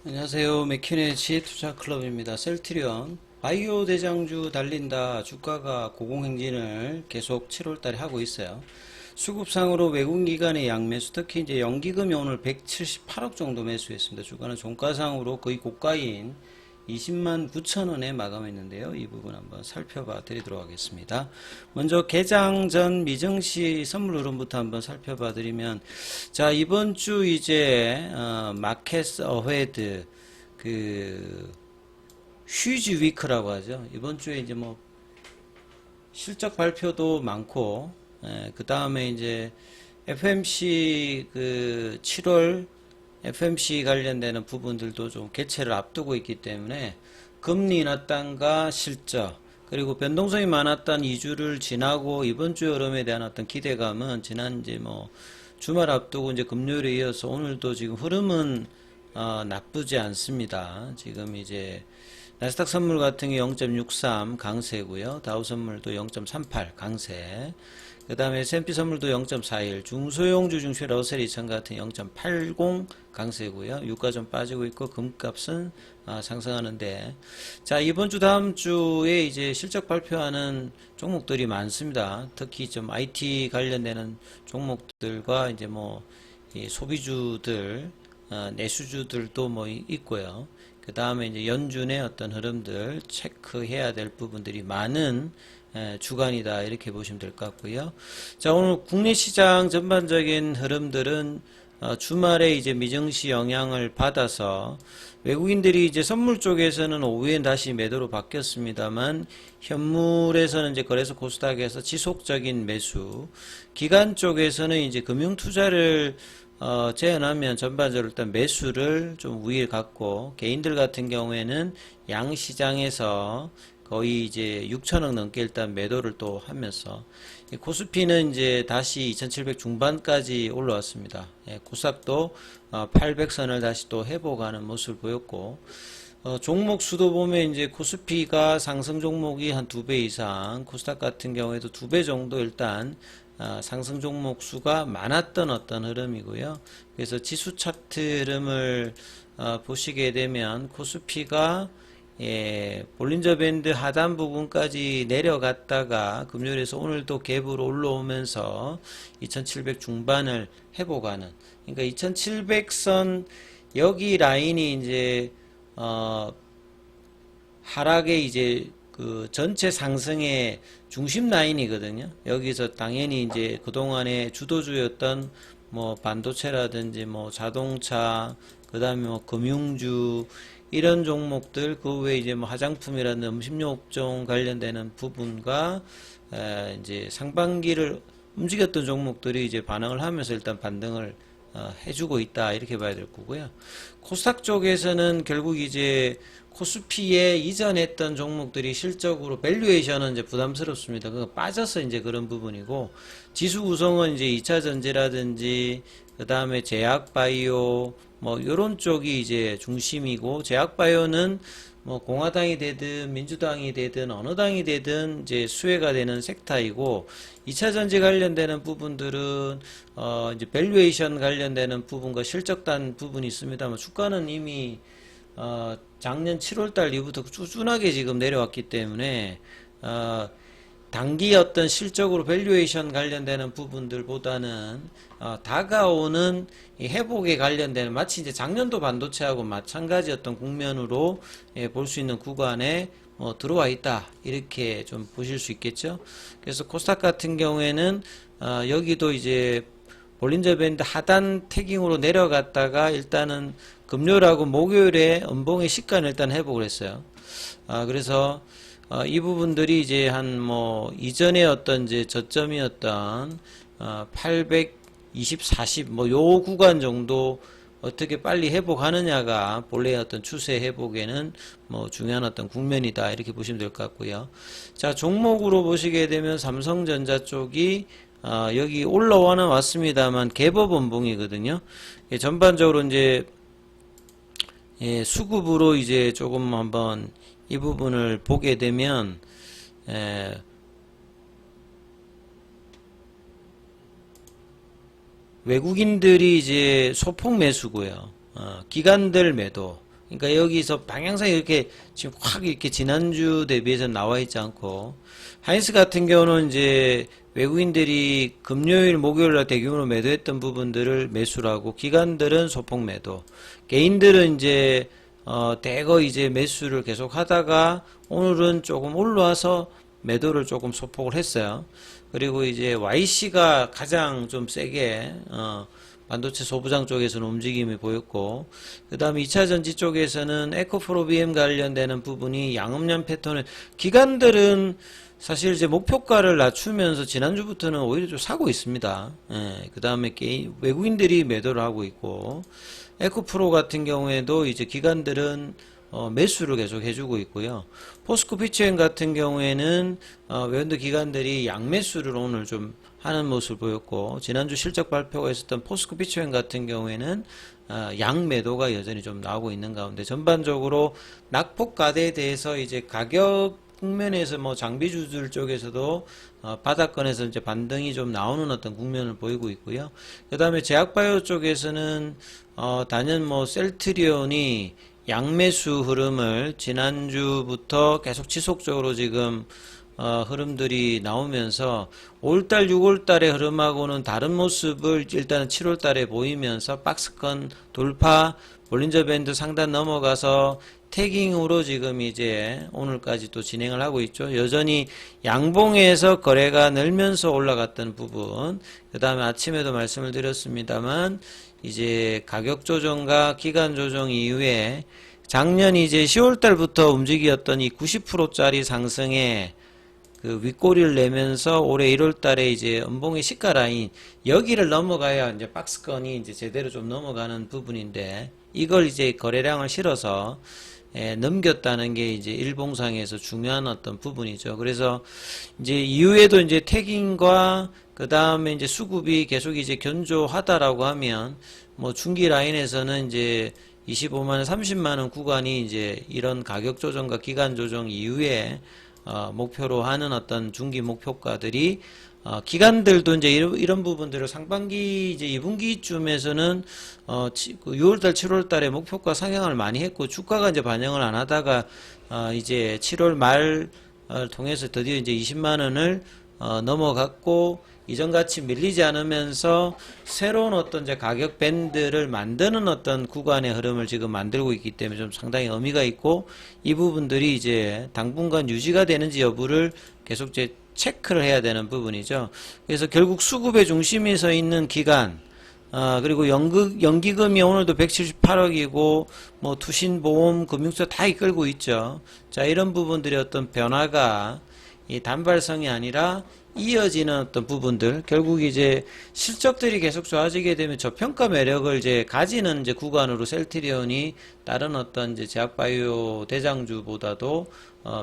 안녕하세요. 맥키네치 투자클럽입니다. 셀트리온 바이오 대장주 달린다 주가가 고공행진을 계속 7월달에 하고 있어요. 수급상으로 외국기관의 양매수, 특히 이제 연기금이 오늘 178억 정도 매수했습니다. 주가는 종가상으로 거의 고가인 20만 9천 원에 마감했는데요. 이 부분 한번 살펴봐 드리도록 하겠습니다. 먼저 개장 전 미증시 선물 흐름부터 한번 살펴봐 드리면, 자, 이번 주 이제 마켓 어헤드 그 휴지 위크라고 하죠. 이번 주에 이제 뭐 실적 발표도 많고, 그 다음에 이제 FMC 그 7월 FMC 관련되는 부분들도 좀 개최를 앞두고 있기 때문에 금리 인하단과 실적, 그리고 변동성이 많았던 2주를 지나고 이번 주 여름에 대한 어떤 기대감은 지난 이제 뭐 주말 앞두고 이제 금요일에 이어서 오늘도 지금 흐름은 나쁘지 않습니다. 지금 이제 나스닥 선물 같은 게 0.63 강세고요. 다우 선물도 0.38 강세. 그 다음에 S&P 선물도 0.41, 중소형주 중시 러셀 2000 같은 0.80 강세고요. 유가 좀 빠지고 있고 금값은 상승하는데, 자, 이번 주 다음 주에 이제 실적 발표하는 종목들이 많습니다. 특히 좀 IT 관련되는 종목들과 이제 뭐 이 소비주들, 내수주들도 뭐 있고요. 그 다음에 이제 연준의 어떤 흐름들 체크해야 될 부분들이 많은 주간이다, 이렇게 보시면 될 것 같고요. 자, 오늘 국내 시장 전반적인 흐름들은 주말에 이제 미증시 영향을 받아서 외국인들이 이제 선물 쪽에서는 오후엔 다시 매도로 바뀌었습니다만, 현물에서는 이제 거래소 코스닥에서 지속적인 매수, 기관 쪽에서는 이제 금융 투자를 제한하면 전반적으로 일단 매수를 좀 우위에 갖고, 개인들 같은 경우에는 양시장에서 거의 이제 6천억 넘게 일단 매도를 또 하면서, 코스피는 이제 다시 2700 중반까지 올라왔습니다. 코스닥도 800선을 다시 또 회복하는 모습을 보였고, 종목 수도 보면 이제 코스피가 상승 종목이 한 2배 이상, 코스닥 같은 경우에도 2배 정도 일단 상승 종목 수가 많았던 어떤 흐름이고요. 그래서 지수 차트 흐름을 보시게 되면 코스피가 볼린저 밴드 하단 부분까지 내려갔다가 금요일에서 오늘도 갭으로 올라오면서 2700 중반을 회복하는, 그러니까 2700선 여기 라인이 이제 하락의 이제 그 전체 상승의 중심 라인이거든요. 여기서 당연히 이제 그동안의 주도주였던 뭐 반도체라든지 뭐 자동차, 그 다음에 뭐 금융주, 이런 종목들, 그 외에 이제 뭐 화장품이라든 음식료 업종 관련되는 부분과 이제 상반기를 움직였던 종목들이 이제 반응을 하면서 일단 반등을 해주고 있다, 이렇게 봐야 될 거고요. 코스닥 쪽에서는 결국 이제 코스피에 이전했던 종목들이 실적으로 밸류에이션은 이제 부담스럽습니다. 그 빠져서 이제 그런 부분이고, 지수 구성은 이제 2차 전지라든지 그 다음에 제약바이오 뭐 요런 쪽이 이제 중심이고, 제약바이오는 뭐 공화당이 되든 민주당이 되든 어느 당이 되든 이제 수혜가 되는 섹터이고, 2차 전지 관련되는 부분들은 이제 밸류에이션 관련되는 부분과 실적단 부분이 있습니다만, 주가는 이미 작년 7월달 이후부터 꾸준하게 지금 내려왔기 때문에 단기 어떤 실적으로 밸류에이션 관련되는 부분들보다는 다가오는 이 회복에 관련되는, 마치 이제 작년도 반도체하고 마찬가지 어떤 국면으로 볼 수 있는 구간에 들어와 있다, 이렇게 좀 보실 수 있겠죠. 그래서 코스닥 같은 경우에는 여기도 이제 볼린저 밴드 하단 태깅으로 내려갔다가 일단은 금요일하고 목요일에 음봉의 시가는 일단 회복을 했어요. 그래서 이 부분들이 이제 한 뭐 이전의 어떤 이제 저점이었던 820, 40 뭐 요 구간 정도 어떻게 빨리 회복하느냐가 본래의 어떤 추세 회복에는 뭐 중요한 어떤 국면이다, 이렇게 보시면 될 것 같고요. 자, 종목으로 보시게 되면 삼성전자 쪽이 여기 올라와는 왔습니다만 개법 음봉이거든요. 전반적으로 이제 수급으로 이제 조금 한번 이 부분을 보게 되면 외국인들이 이제 소폭 매수고요. 기관들 매도, 그러니까 여기서 방향성이 이렇게 지금 확 이렇게 지난주 대비해서 나와 있지 않고, 하이닉스 같은 경우는 이제 외국인들이 금요일, 목요일 날 대규모로 매도했던 부분들을 매수를 하고, 기관들은 소폭 매도, 개인들은 이제 대거 이제 매수를 계속 하다가 오늘은 조금 올라와서 매도를 조금 소폭을 했어요. 그리고 이제 YC가 가장 좀 세게 반도체 소부장 쪽에서는 움직임이 보였고, 그 다음에 2차전지 쪽에서는 에코프로 BM 관련되는 부분이 양음량 패턴을, 기관들은 사실 이제 목표가를 낮추면서 지난주부터는 오히려 좀 사고 있습니다. 예, 그 다음에 외국인들이 매도를 하고 있고, 에코프로 같은 경우에도 이제 기관들은 매수를 계속 해주고 있고요. 포스코 피처엠 같은 경우에는 외환도 기관들이 양매수를 오늘 좀 하는 모습을 보였고, 지난주 실적 발표가 있었던 포스코 피처엠 같은 경우에는 양매도가 여전히 좀 나오고 있는 가운데, 전반적으로 낙폭과대에 대해서 이제 가격 국면에서 뭐 장비주들 쪽에서도 바닥권에서 이제 반등이 좀 나오는 어떤 국면을 보이고 있고요. 그 다음에 제약바이오 쪽에서는 단연 뭐 셀트리온이 양매수 흐름을 지난주부터 계속 지속적으로 지금 흐름들이 나오면서 5월달, 6월달의 흐름하고는 다른 모습을 일단은 7월달에 보이면서 박스권 돌파, 볼린저 밴드 상단 넘어가서 태깅으로 지금 이제 오늘까지 또 진행을 하고 있죠. 여전히 양봉에서 거래가 늘면서 올라갔던 부분, 그 다음에 아침에도 말씀을 드렸습니다만 이제 가격 조정과 기간 조정 이후에 작년 이제 10월달부터 움직였던 이 90%짜리 상승에 그 윗꼬리를 내면서 올해 1월달에 이제 음봉의 시가 라인 여기를 넘어가야 이제 박스권이 이제 제대로 좀 넘어가는 부분인데, 이걸 이제 거래량을 실어서 넘겼다는 게 이제 일봉상에서 중요한 어떤 부분이죠. 그래서 이제 이후에도 이제 태깅과 그 다음에 이제 수급이 계속 이제 견조하다라고 하면 뭐 중기 라인에서는 이제 25만원, 30만원 구간이 이제 이런 가격 조정과 기간 조정 이후에 목표로 하는 어떤 중기 목표가들이 기관들도 이제 이런 부분들을 상반기 이제 2분기쯤에서는 6월달, 7월달에 목표가 상향을 많이 했고, 주가가 이제 반영을 안 하다가 이제 7월 말 통해서 드디어 이제 20만 원을 넘어갔고, 이전같이 밀리지 않으면서 새로운 어떤 이제 가격 밴드를 만드는 어떤 구간의 흐름을 지금 만들고 있기 때문에 좀 상당히 의미가 있고, 이 부분들이 이제 당분간 유지가 되는지 여부를 계속 이제 체크를 해야 되는 부분이죠. 그래서 결국 수급의 중심에 서 있는 기간, 그리고 연기금이 오늘도 178억이고, 뭐 투신보험, 금융사 다 이끌고 있죠. 자, 이런 부분들의 어떤 변화가 이 단발성이 아니라 이어지는 어떤 부분들, 결국 이제 실적들이 계속 좋아지게 되면 저평가 매력을 이제 가지는 이제 구간으로 셀트리온이 다른 어떤 이제 제약바이오 대장주보다도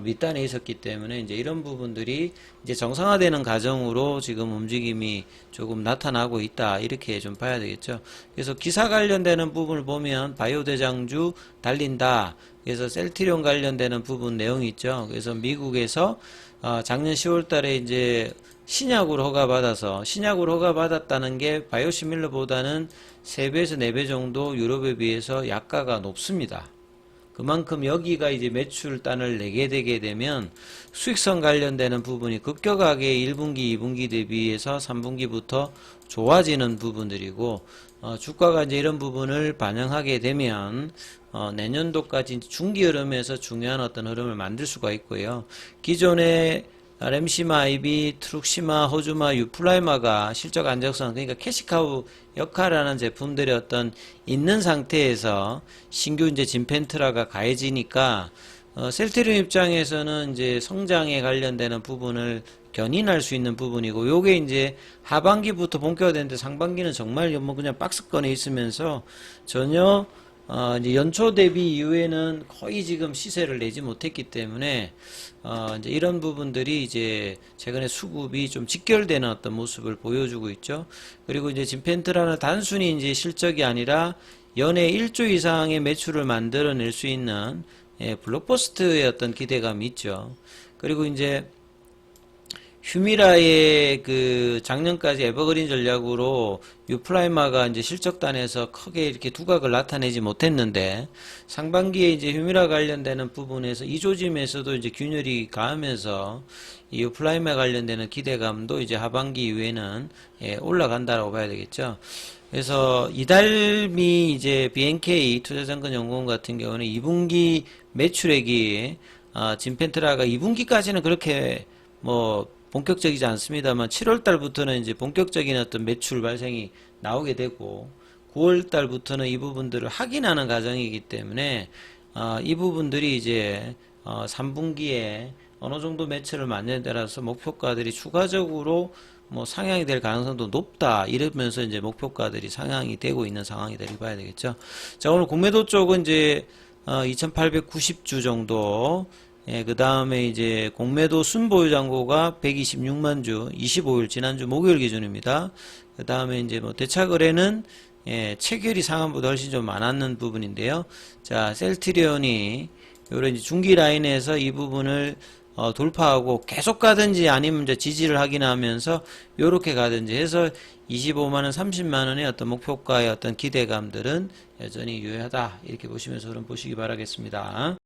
밑단에 있었기 때문에 이제 이런 부분들이 이제 정상화되는 과정으로 지금 움직임이 조금 나타나고 있다, 이렇게 좀 봐야 되겠죠. 그래서 기사 관련되는 부분을 보면 바이오 대장주 달린다. 그래서 셀트리온 관련되는 부분 내용이 있죠. 그래서 미국에서 작년 10월 달에 이제 신약으로 허가받았다는 게 바이오시밀러보다는 3배에서 4배 정도 유럽에 비해서 약가가 높습니다. 그만큼 여기가 이제 매출단을 내게 되게 되면 수익성 관련되는 부분이 급격하게 1분기, 2분기 대비해서 3분기부터 좋아지는 부분들이고, 주가가 이제 이런 부분을 반영하게 되면 내년도까지 중기 흐름에서 중요한 어떤 흐름을 만들 수가 있고요. 기존의 램시마, 아이비, 트룩시마, 호주마, 유플라이마가 실적 안정성, 그러니까 캐시카우 역할하는 제품들의 어떤 있는 상태에서 신규 이제 진펜트라가 가해지니까 셀트리온 입장에서는 이제 성장에 관련되는 부분을 견인할 수 있는 부분이고, 요게 이제 하반기부터 본격화되는데 상반기는 정말 뭐 그냥 박스권에 있으면서 전혀 이제 연초 대비 이후에는 거의 지금 시세를 내지 못했기 때문에 이제 이런 부분들이 이제 최근에 수급이 좀 직결되는 어떤 모습을 보여주고 있죠. 그리고 이제 진펜트라는 단순히 이제 실적이 아니라 연에 1조 이상의 매출을 만들어낼 수 있는 블록버스트의 어떤 기대감이 있죠. 그리고 이제 휴미라의 그 작년까지 에버그린 전략으로 유플라이마가 이제 실적단에서 크게 이렇게 두각을 나타내지 못했는데 상반기에 이제 휴미라 관련되는 부분에서 이조짐에서도 이제 균열이 가하면서 이 유플라이마 관련되는 기대감도 이제 하반기 이후에는 올라간다라고 봐야 되겠죠. 그래서 이달미 이제 BNK 투자증권연구원 같은 경우는 2분기 매출액이 진펜트라가 2분기까지는 그렇게 뭐 본격적이지 않습니다만 7월 달부터는 이제 본격적인 어떤 매출 발생이 나오게 되고 9월 달부터는 이 부분들을 확인하는 과정이기 때문에 이 부분들이 이제 3분기에 어느 정도 매출을 만드는 데 따라서 목표가들이 추가적으로 뭐 상향이 될 가능성도 높다 이러면서 이제 목표가들이 상향이 되고 있는 상황이다 이렇게 봐야 되겠죠. 자, 오늘 공매도 쪽은 이제 2890주 정도, 그 다음에 이제 공매도 순보유 잔고가 126만 주, 25일 지난주 목요일 기준입니다. 그 다음에 이제 뭐 대차 거래는 체결이 상한보다 훨씬 좀 많았는 부분인데요. 자, 셀트리온이 요런 이제 중기 라인에서 이 부분을 돌파하고 계속 가든지 아니면 이제 지지를 확인하면서 요렇게 가든지 해서 25만원, 30만원의 어떤 목표가의 어떤 기대감들은 여전히 유효하다. 이렇게 보시면서 그럼 보시기 바라겠습니다.